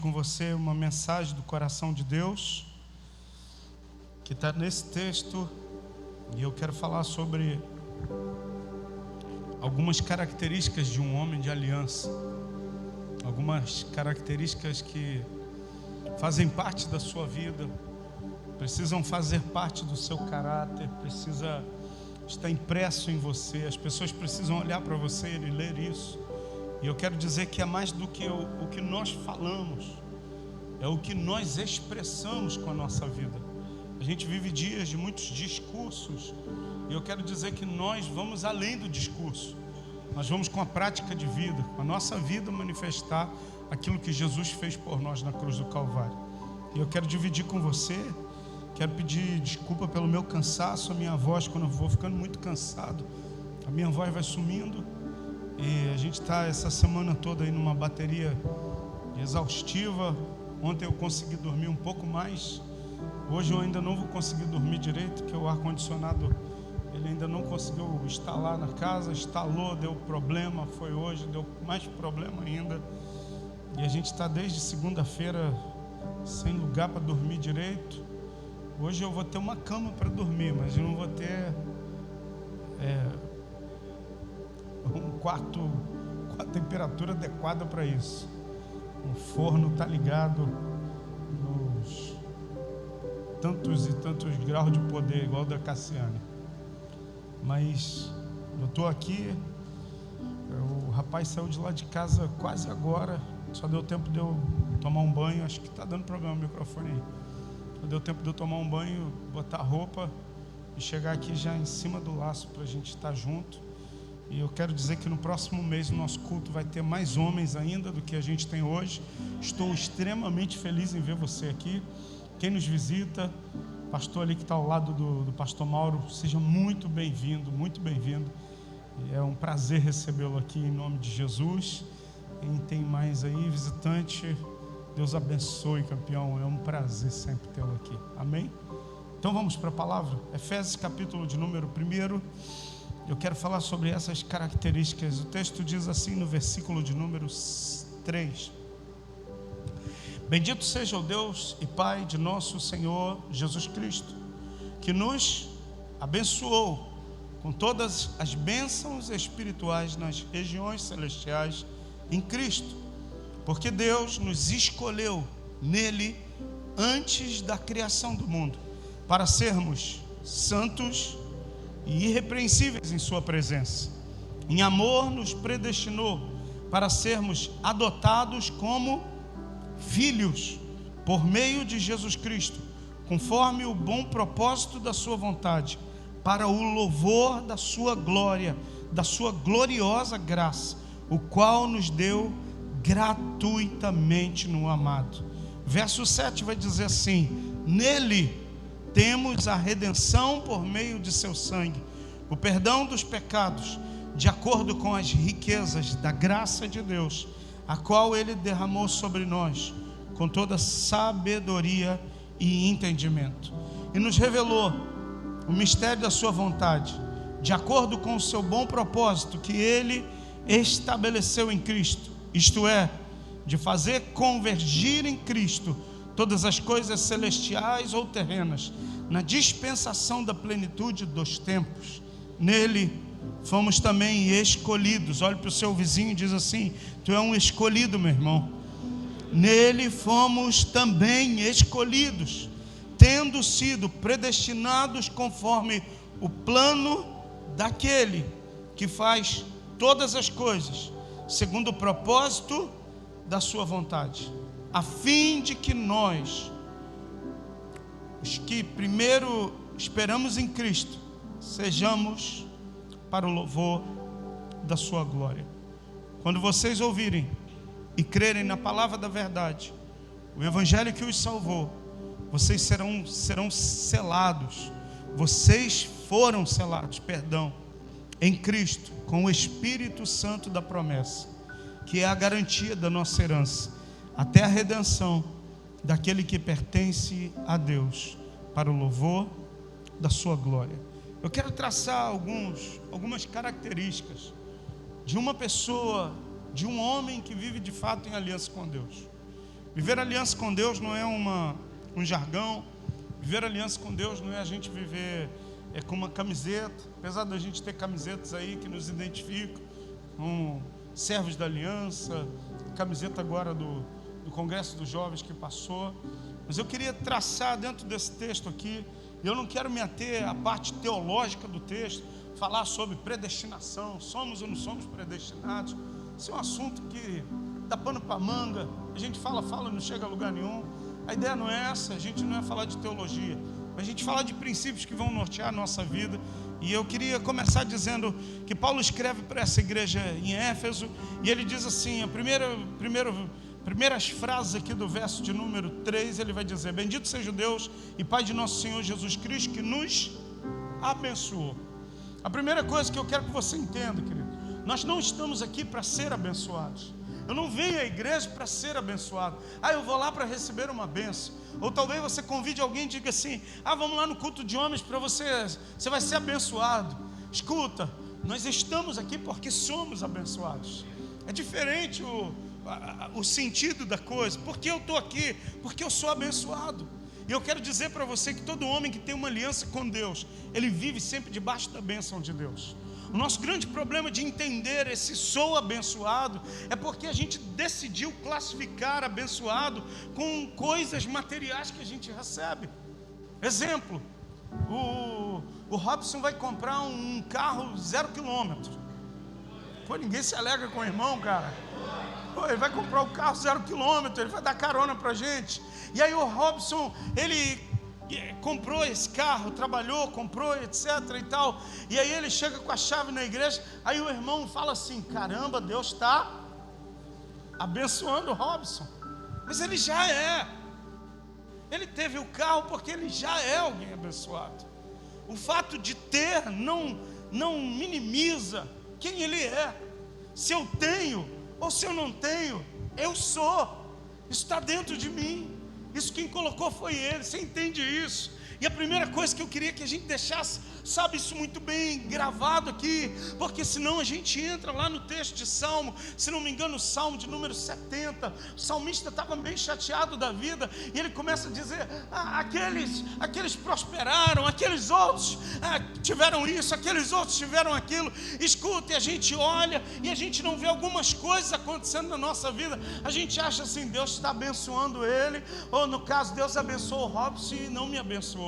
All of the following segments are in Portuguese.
com você uma mensagem do coração de Deus, que está nesse texto, e eu quero falar sobre algumas características de um homem de aliança, algumas características que fazem parte da sua vida, precisam fazer parte do seu caráter, precisa estar impresso em você, as pessoas precisam olhar para você e ler isso. E eu quero dizer que é mais do que o que nós falamos, é o que nós expressamos com a nossa vida. A gente vive dias de muitos discursos, e eu quero dizer que nós vamos além do discurso. Nós vamos com a prática de vida, com a nossa vida manifestar aquilo que Jesus fez por nós na cruz do Calvário. E eu quero dividir com você, quero pedir desculpa pelo meu cansaço, a minha voz, quando eu vou ficando muito cansado, a minha voz vai sumindo. E a gente está essa semana toda aí numa bateria exaustiva. Ontem eu consegui dormir um pouco mais. Hoje eu ainda não vou conseguir dormir direito, porque o ar-condicionado ele ainda não conseguiu instalar na casa. Instalou, deu problema, foi hoje, deu mais problema ainda. E a gente está desde segunda-feira sem lugar para dormir direito. Hoje eu vou ter uma cama para dormir, mas eu não vou ter um quarto com a temperatura adequada para isso. O forno está ligado nos tantos e tantos graus de poder, igual o da Cassiane. Mas eu estou aqui, o rapaz saiu de lá de casa quase agora, só deu tempo de eu tomar um banho. Acho que está dando problema o microfone aí. Só deu tempo de eu tomar um banho, botar roupa e chegar aqui já em cima do laço para a gente estar junto. E eu quero dizer que no próximo mês o nosso culto vai ter mais homens ainda do que a gente tem hoje. Estou extremamente feliz em ver você aqui. Quem nos visita, pastor ali que está ao lado do pastor Mauro, seja muito bem-vindo, muito bem-vindo. É um prazer recebê-lo aqui em nome de Jesus. Quem tem mais aí, visitante, Deus abençoe, campeão. É um prazer sempre tê-lo aqui. Amém? Então vamos para a palavra. Efésios capítulo de número 1. Eu quero falar sobre essas características. O texto diz assim no versículo de número 3: Bendito seja o Deus e Pai de nosso Senhor Jesus Cristo, que nos abençoou com todas as bênçãos espirituais nas regiões celestiais em Cristo, porque Deus nos escolheu nele antes da criação do mundo, para sermos santos e irrepreensíveis em sua presença. Em amor nos predestinou para sermos adotados como filhos por meio de Jesus Cristo, conforme o bom propósito da sua vontade, para o louvor da sua glória, da sua gloriosa graça, o qual nos deu gratuitamente no amado. Verso 7 vai dizer assim: nele temos a redenção por meio de seu sangue, o perdão dos pecados, de acordo com as riquezas da graça de Deus, a qual ele derramou sobre nós com toda sabedoria e entendimento, e nos revelou o mistério da sua vontade, de acordo com o seu bom propósito que ele estabeleceu em Cristo, isto é, de fazer convergir em Cristo todas as coisas celestiais ou terrenas, na dispensação da plenitude dos tempos. Nele fomos também escolhidos. Olhe para o seu vizinho e diz assim: tu é um escolhido, meu irmão. Nele fomos também escolhidos, tendo sido predestinados conforme o plano daquele que faz todas as coisas segundo o propósito da sua vontade, a fim de que nós, os que primeiro esperamos em Cristo, sejamos para o louvor da sua glória. Quando vocês ouvirem e crerem na palavra da verdade, o evangelho que os salvou, vocês serão selados. Vocês foram selados, em Cristo, com o Espírito Santo da promessa, que é a garantia da nossa herança, até a redenção daquele que pertence a Deus, para o louvor da sua glória. Eu quero traçar algumas características de uma pessoa, de um homem que vive de fato em aliança com Deus. Viver aliança com Deus não é um jargão. Viver aliança com Deus não é a gente viver com uma camiseta, apesar da gente ter camisetas aí que nos identificam com servos da aliança, camiseta agora do Congresso dos Jovens que passou. Mas eu queria traçar dentro desse texto aqui, e eu não quero me ater à parte teológica do texto, falar sobre predestinação, somos ou não somos predestinados. Isso é um assunto que dá pano para manga, a gente fala, não chega a lugar nenhum. A ideia não é essa, a gente não é falar de teologia, mas a gente falar de princípios que vão nortear a nossa vida. E eu queria começar dizendo que Paulo escreve para essa igreja em Éfeso, e ele diz assim, primeiras frases aqui do verso de número 3, ele vai dizer: bendito seja o Deus e Pai de nosso Senhor Jesus Cristo, que nos abençoou. A primeira coisa que eu quero que você entenda, querido, nós não estamos aqui para ser abençoados. Eu não venho à igreja para ser abençoado. Eu vou lá para receber uma bênção. Ou talvez você convide alguém e diga assim: vamos lá no culto de homens para você vai ser abençoado. Escuta, nós estamos aqui porque somos abençoados. É diferente o sentido da coisa. Por que eu estou aqui? Porque eu sou abençoado. E eu quero dizer para você que todo homem que tem uma aliança com Deus, ele vive sempre debaixo da bênção de Deus. O nosso grande problema de entender esse sou abençoado é porque a gente decidiu classificar abençoado com coisas materiais que a gente recebe. Exemplo, o Robson vai comprar um carro 0 km. Ninguém se alegra com o irmão, cara. Ele vai comprar o carro 0 km, ele vai dar carona pra gente. E aí o Robson, ele comprou esse carro, trabalhou, comprou, etc e tal. E aí ele chega com a chave na igreja. Aí o irmão fala assim: caramba, Deus está abençoando o Robson. Mas ele já é. Ele teve o carro porque ele já é alguém abençoado. O fato de ter não minimiza quem ele é. Se eu tenho ou se eu não tenho, eu sou. Isso está dentro de mim. Isso quem colocou foi Ele. Você entende isso? E a primeira coisa que eu queria que a gente deixasse, sabe, isso muito bem gravado aqui, porque senão a gente entra lá no texto de Salmo, se não me engano, o Salmo de número 70, o salmista estava bem chateado da vida, e ele começa a dizer: aqueles prosperaram, aqueles outros tiveram isso, aqueles outros tiveram aquilo. Escuta, e a gente olha, e a gente não vê algumas coisas acontecendo na nossa vida, a gente acha assim: Deus está abençoando ele, ou no caso, Deus abençoou o Robson e não me abençoou.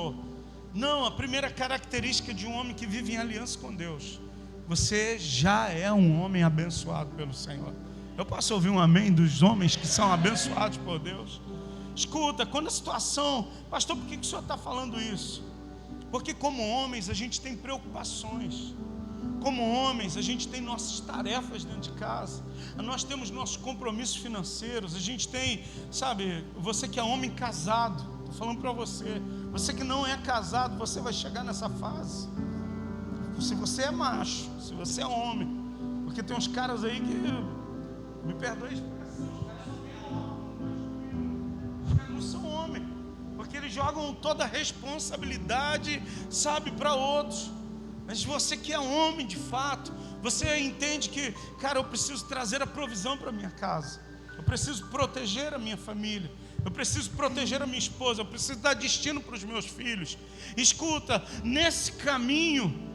Não, a primeira característica de um homem que vive em aliança com Deus: você já é um homem abençoado pelo Senhor. Eu posso ouvir um amém dos homens que são abençoados por Deus? Escuta, quando a situação... Pastor, por que o senhor está falando isso? Porque como homens a gente tem preocupações. Como homens a gente tem nossas tarefas dentro de casa. Nós temos nossos compromissos financeiros. A gente tem, sabe, você que é homem casado, estou falando para você. Você que não é casado, você vai chegar nessa fase. Se você é macho, se você é homem. Porque tem uns caras aí que, me perdoe a expressão, os caras não são homens. Porque eles jogam toda a responsabilidade, sabe, para outros. Mas você que é homem de fato, você entende que, cara, eu preciso trazer a provisão para minha casa. Eu preciso proteger a minha família. Eu preciso proteger a minha esposa. Eu preciso dar destino para os meus filhos. Escuta, nesse caminho,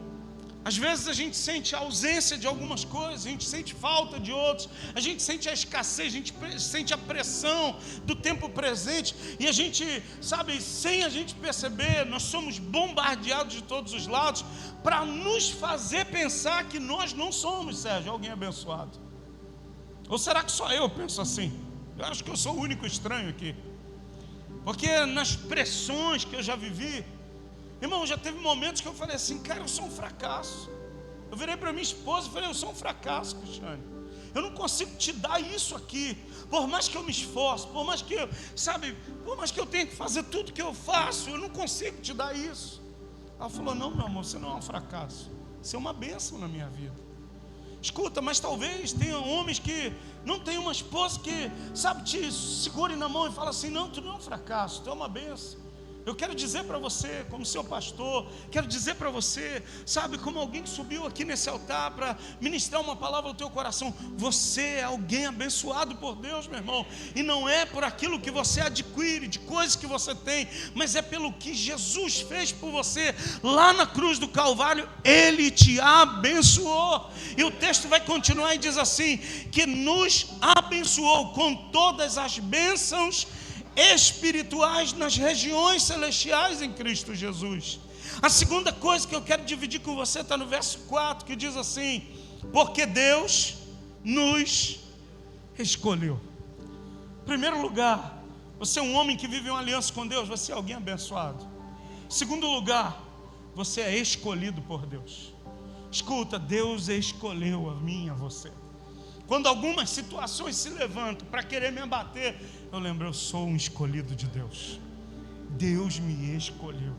às vezes a gente sente a ausência de algumas coisas, a gente sente falta de outros, a gente sente a escassez, a gente sente a pressão do tempo presente, e a gente, sabe, sem a gente perceber, nós somos bombardeados de todos os lados para nos fazer pensar que nós não somos, Sérgio, alguém abençoado. Ou será que só eu penso assim? Eu acho que eu sou o único estranho aqui. Porque nas pressões que eu já vivi, irmão, já teve momentos que eu falei assim: cara, eu sou um fracasso. Eu virei para minha esposa e falei: eu sou um fracasso, Cristiane. Eu não consigo te dar isso aqui. Por mais que eu me esforce, por mais que eu, sabe, por mais que eu tenha que fazer tudo que eu faço, eu não consigo te dar isso. Ela falou: não, meu amor, você não é um fracasso. Você é uma bênção na minha vida. Escuta, mas talvez tenha homens que não tem uma esposa que, sabe, te segure na mão e fala assim: não, tu não é um fracasso, tu é uma bênção. Eu quero dizer para você, como seu pastor, quero dizer para você, sabe, como alguém que subiu aqui nesse altar para ministrar uma palavra ao teu coração, você é alguém abençoado por Deus, meu irmão, e não é por aquilo que você adquire, de coisas que você tem, mas é pelo que Jesus fez por você, lá na cruz do Calvário, Ele te abençoou, e o texto vai continuar e diz assim, que nos abençoou com todas as bênçãos espirituais nas regiões celestiais em Cristo Jesus. A segunda coisa que eu quero dividir com você está no verso 4, que diz assim: porque Deus nos escolheu. Em primeiro lugar, você é um homem que vive uma aliança com Deus, você é alguém abençoado. Em segundo lugar, você é escolhido por Deus. Escuta, Deus escolheu a mim e a você. Quando algumas situações se levantam para querer me abater, eu lembro, eu sou um escolhido de Deus. Deus me escolheu.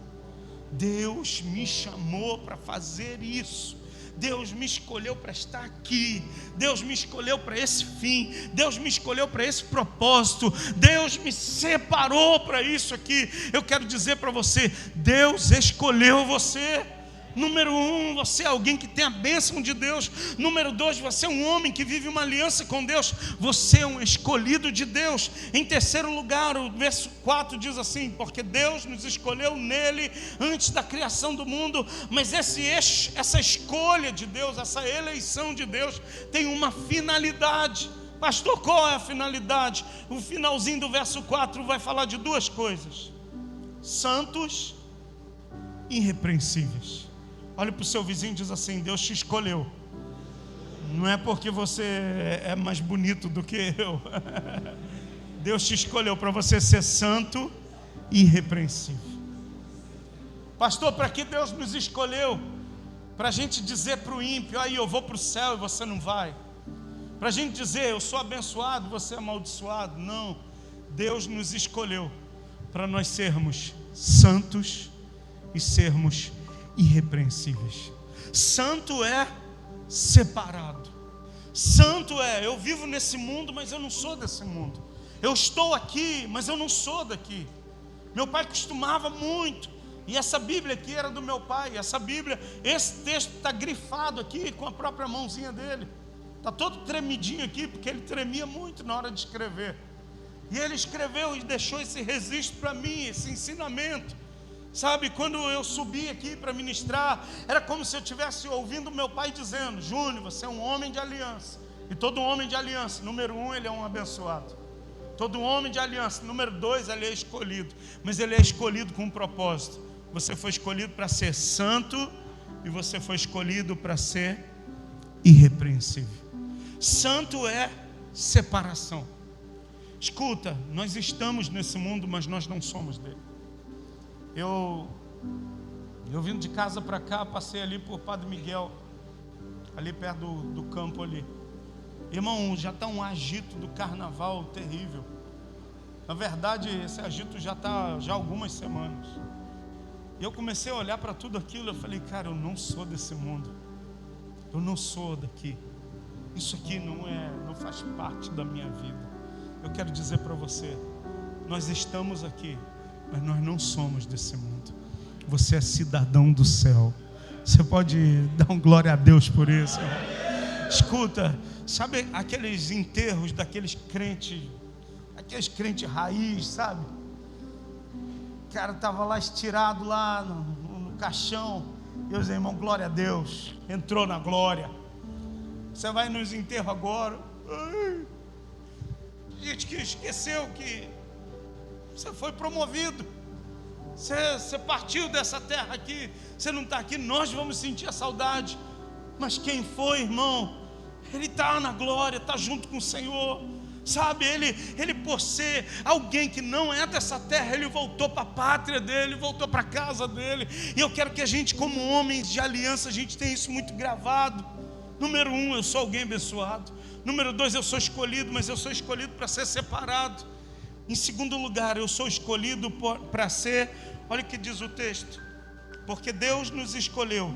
Deus me chamou para fazer isso. Deus me escolheu para estar aqui. Deus me escolheu para esse fim. Deus me escolheu para esse propósito. Deus me separou para isso aqui. Eu quero dizer para você, Deus escolheu você. Número 1, você é alguém que tem a bênção de Deus. Número 2, você é um homem que vive uma aliança com Deus. Você é um escolhido de Deus. Em terceiro lugar, o verso 4 diz assim: porque Deus nos escolheu nele antes da criação do mundo. Mas essa escolha de Deus, essa eleição de Deus tem uma finalidade. Pastor, qual é a finalidade? O finalzinho do verso 4 vai falar de duas coisas: santos e irrepreensíveis. Olha para o seu vizinho e diz assim: Deus te escolheu. Não é porque você é mais bonito do que eu. Deus te escolheu para você ser santo e irrepreensível. Pastor, para que Deus nos escolheu? Para a gente dizer para o ímpio: aí eu vou para o céu e você não vai. Para a gente dizer: eu sou abençoado, você é amaldiçoado. Não, Deus nos escolheu para nós sermos santos e sermos irrepreensíveis. Santo é separado. Santo é, eu vivo nesse mundo, mas eu não sou desse mundo. Eu estou aqui, mas eu não sou daqui. Meu pai costumava muito, e essa Bíblia aqui era do meu pai. Essa Bíblia, esse texto está grifado aqui com a própria mãozinha dele. Está todo tremidinho aqui, porque ele tremia muito na hora de escrever. E ele escreveu e deixou esse registro para mim, esse ensinamento. Sabe, quando eu subi aqui para ministrar, era como se eu estivesse ouvindo meu pai dizendo: Júnior, você é um homem de aliança. E todo homem de aliança, número 1, ele é um abençoado. Todo homem de aliança, número 2, ele é escolhido. Mas ele é escolhido com um propósito. Você foi escolhido para ser santo e você foi escolhido para ser irrepreensível. Santo é separação. Escuta, nós estamos nesse mundo, mas nós não somos dele. Eu vindo de casa para cá, passei ali por Padre Miguel, ali perto do campo ali. Irmão, já está um agito do carnaval terrível. Na verdade, esse agito já está há algumas semanas. E eu comecei a olhar para tudo aquilo, eu falei: cara, eu não sou desse mundo. Eu não sou daqui. Isso aqui não faz parte da minha vida. Eu quero dizer para você, nós estamos aqui, mas nós não somos desse mundo. Você é cidadão do céu. Você pode dar um glória a Deus por isso, irmão? Escuta, sabe aqueles enterros daqueles crentes, aqueles crentes raiz, sabe? O cara estava lá estirado lá no caixão, e os irmãos, glória a Deus, entrou na glória. Você vai nos enterros agora, gente que esqueceu que você foi promovido, você partiu dessa terra aqui, você não está aqui, nós vamos sentir a saudade. Mas quem foi, irmão, ele está na glória, está junto com o Senhor. Sabe, ele por ser alguém que não é dessa terra, ele voltou para a pátria dele, voltou para a casa dele. E eu quero que a gente, como homens de aliança, a gente tenha isso muito gravado. Número 1, eu sou alguém abençoado. Número 2, eu sou escolhido, mas eu sou escolhido para ser separado. Em segundo lugar, eu sou escolhido para ser, olha o que diz o texto: porque Deus nos escolheu.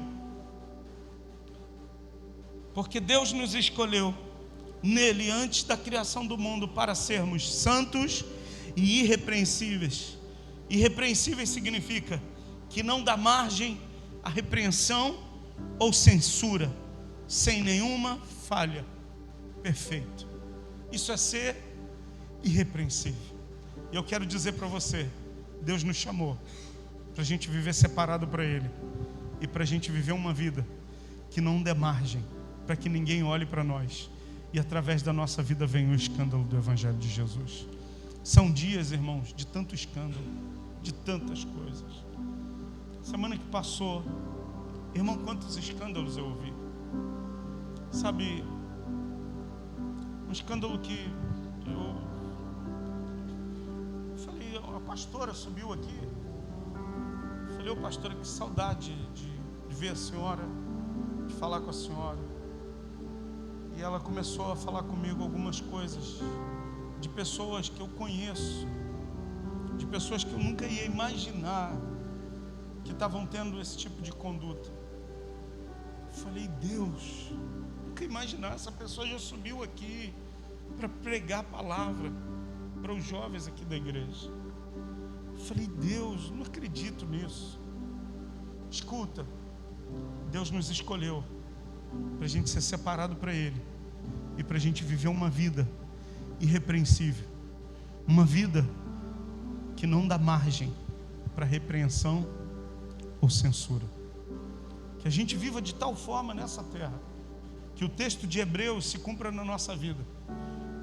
Porque Deus nos escolheu nele antes da criação do mundo para sermos santos e irrepreensíveis Irrepreensível significa que não dá margem à repreensão ou censura, sem nenhuma falha. Perfeito. Isso é ser irrepreensível. E eu quero dizer para você, Deus nos chamou para a gente viver separado para Ele, e para a gente viver uma vida que não dê margem para que ninguém olhe para nós, e através da nossa vida venha o escândalo do Evangelho de Jesus. São dias, irmãos, de tanto escândalo, de tantas coisas. Semana que passou, irmão, quantos escândalos eu ouvi. Sabe, um escândalo que eu falei, a pastora subiu aqui. Falei, ô pastora, que saudade de ver a senhora, de falar com a senhora. E ela começou a falar comigo algumas coisas de pessoas que eu conheço, de pessoas que eu nunca ia imaginar que estavam tendo esse tipo de conduta. Falei, Deus, nunca imaginar, essa pessoa já subiu aqui para pregar a palavra para os jovens aqui da igreja. Falei, Deus, não acredito nisso. Escuta, Deus nos escolheu para a gente ser separado para Ele, e para a gente viver uma vida irrepreensível, uma vida que não dá margem para repreensão ou censura. Que a gente viva de tal forma nessa terra que o texto de Hebreus se cumpra na nossa vida.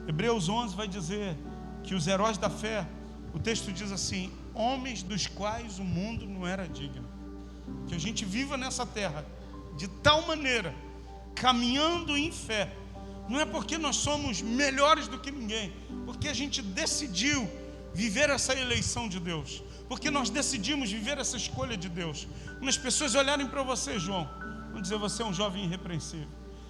Hebreus 11 vai dizer que os heróis da fé, o texto diz assim: homens dos quais o mundo não era digno. Que a gente viva nessa terra de tal maneira, caminhando em fé. Não é porque nós somos melhores do que ninguém, porque a gente decidiu viver essa eleição de Deus, porque nós decidimos viver essa escolha de Deus. Quando as pessoas olharem para você, João, vão dizer, você é um jovem irrepreensível.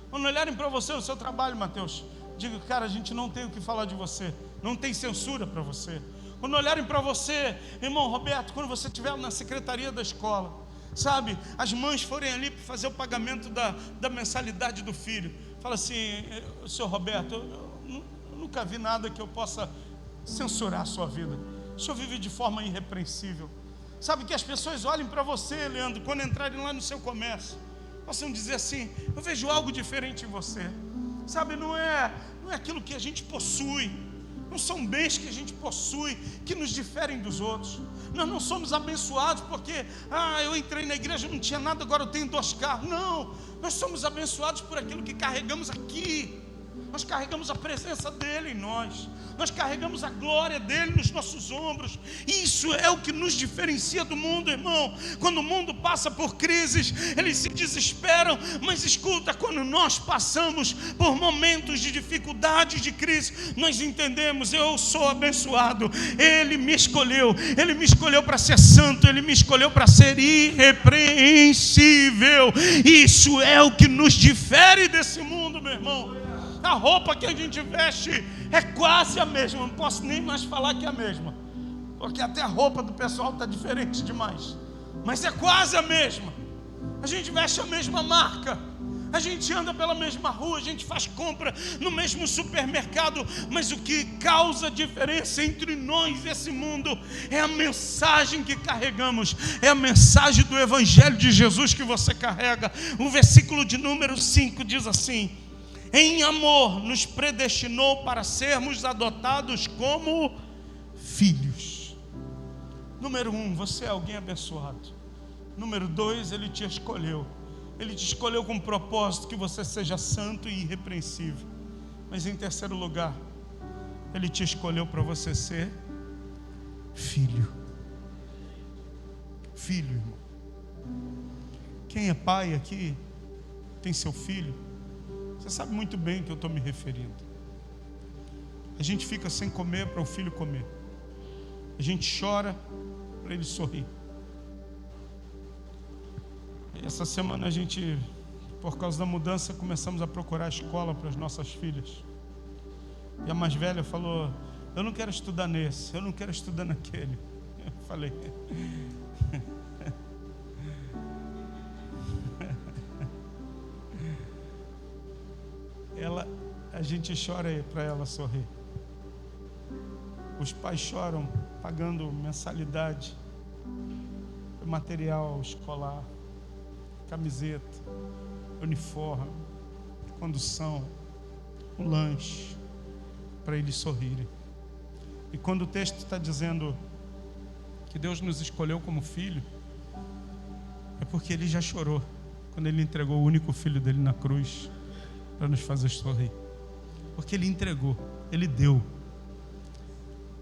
Quando olharem para você, o seu trabalho, Mateus, diga, cara, a gente não tem o que falar de você, não tem censura para você. Quando olharem para você, irmão Roberto, quando você estiver na secretaria da escola, sabe, as mães forem ali para fazer o pagamento da mensalidade do filho, fala assim, senhor Roberto, eu nunca vi nada que eu possa censurar a sua vida. O senhor vive de forma irrepreensível. Sabe, que as pessoas olhem para você, Leandro, quando entrarem lá no seu comércio, possam dizer assim, eu vejo algo diferente em você. Sabe, não é aquilo que a gente possui, não são bens que a gente possui que nos diferem dos outros. Nós não somos abençoados porque eu entrei na igreja, não tinha nada, agora eu tenho 2 carros. Não, nós somos abençoados por aquilo que carregamos aqui. Nós carregamos a presença dele em nós, nós carregamos a glória dele nos nossos ombros. Isso é o que nos diferencia do mundo, irmão. Quando o mundo passa por crises, eles se desesperam, mas escuta, quando nós passamos por momentos de dificuldade, de crise, nós entendemos, eu sou abençoado, ele me escolheu para ser santo, ele me escolheu para ser irrepreensível. Isso é o que nos difere desse mundo, meu irmão. A roupa que a gente veste é quase a mesma, não posso nem mais falar que é a mesma, porque até a roupa do pessoal está diferente demais, mas é quase a mesma. A gente veste a mesma marca, a gente anda pela mesma rua, a gente faz compra no mesmo supermercado, mas o que causa diferença entre nós e esse mundo é a mensagem que carregamos, é a mensagem do Evangelho de Jesus que você carrega. O versículo de número 5 diz assim: em amor nos predestinou para sermos adotados como filhos. Número 1, você é alguém abençoado. Número 2, ele te escolheu. Ele te escolheu com o propósito que você seja santo e irrepreensível. Mas em terceiro lugar, ele te escolheu para você ser filho. Filho, irmão. Quem é pai aqui, tem seu filho, você sabe muito bem que eu estou me referindo. A gente fica sem comer para o filho comer. A gente chora para ele sorrir. E essa semana a gente, por causa da mudança, começamos a procurar escola para as nossas filhas. E a mais velha falou, eu não quero estudar nesse, eu não quero estudar naquele. Eu falei... a gente chora para ela sorrir. Os pais choram pagando mensalidade, material escolar, camiseta, uniforme, condução, um lanche, para eles sorrirem. E quando o texto está dizendo que Deus nos escolheu como filho, é porque Ele já chorou quando Ele entregou o único filho dele na cruz para nos fazer sorrir. Porque Ele entregou, Ele deu.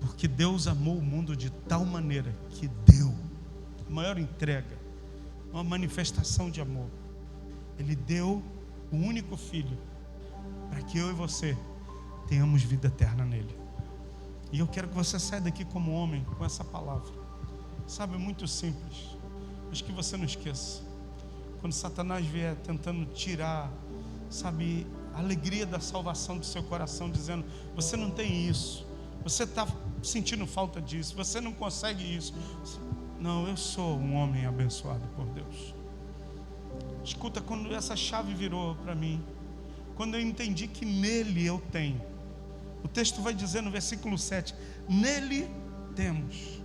Porque Deus amou o mundo de tal maneira que deu a maior entrega, uma manifestação de amor. Ele deu o único filho para que eu e você tenhamos vida eterna nele. E eu quero que você saia daqui como homem com essa palavra. Sabe, muito simples, mas que você não esqueça. Quando Satanás vier tentando tirar, sabe, a alegria da salvação do seu coração, dizendo: você não tem isso, você está sentindo falta disso, você não consegue isso. Não, eu sou um homem abençoado por Deus. Escuta, quando essa chave virou para mim, quando eu entendi que nele eu tenho, o texto vai dizer no versículo 7, nele temos.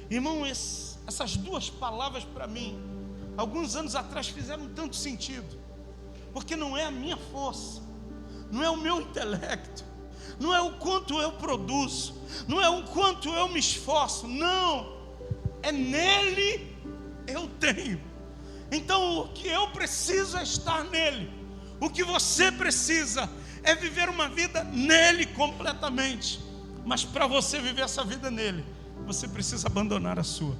Irmão, essas duas palavras para mim, alguns anos atrás fizeram tanto sentido, porque não é a minha força, não é o meu intelecto, não é o quanto eu produzo, não é o quanto eu me esforço, não, é nele eu tenho. Então o que eu preciso é estar nele, o que você precisa é viver uma vida nele completamente. Mas para você viver essa vida nele, você precisa abandonar a sua.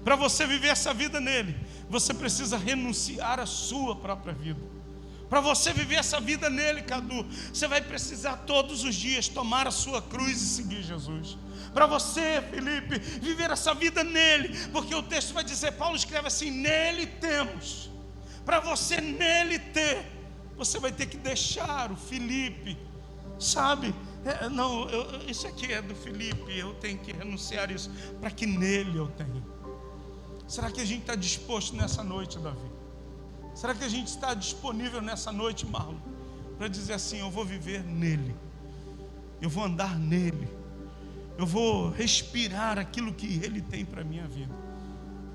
Para você viver essa vida nele, você precisa renunciar à sua própria vida. Para você viver essa vida nele, Cadu, você vai precisar todos os dias tomar a sua cruz e seguir Jesus. Para você, Felipe, viver essa vida nele, porque o texto vai dizer, Paulo escreve assim, nele temos. Para você nele ter, você vai ter que deixar o Felipe, sabe? Isso aqui é do Felipe, eu tenho que renunciar isso, para que nele eu tenha. Será que a gente está disposto nessa noite, Davi? Será que a gente está disponível nessa noite, Marlon, para dizer assim, eu vou viver nele, eu vou andar nele, eu vou respirar aquilo que ele tem para a minha vida,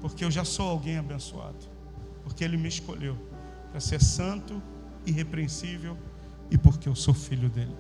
porque eu já sou alguém abençoado, porque ele me escolheu para ser santo, irrepreensível, e porque eu sou filho dele.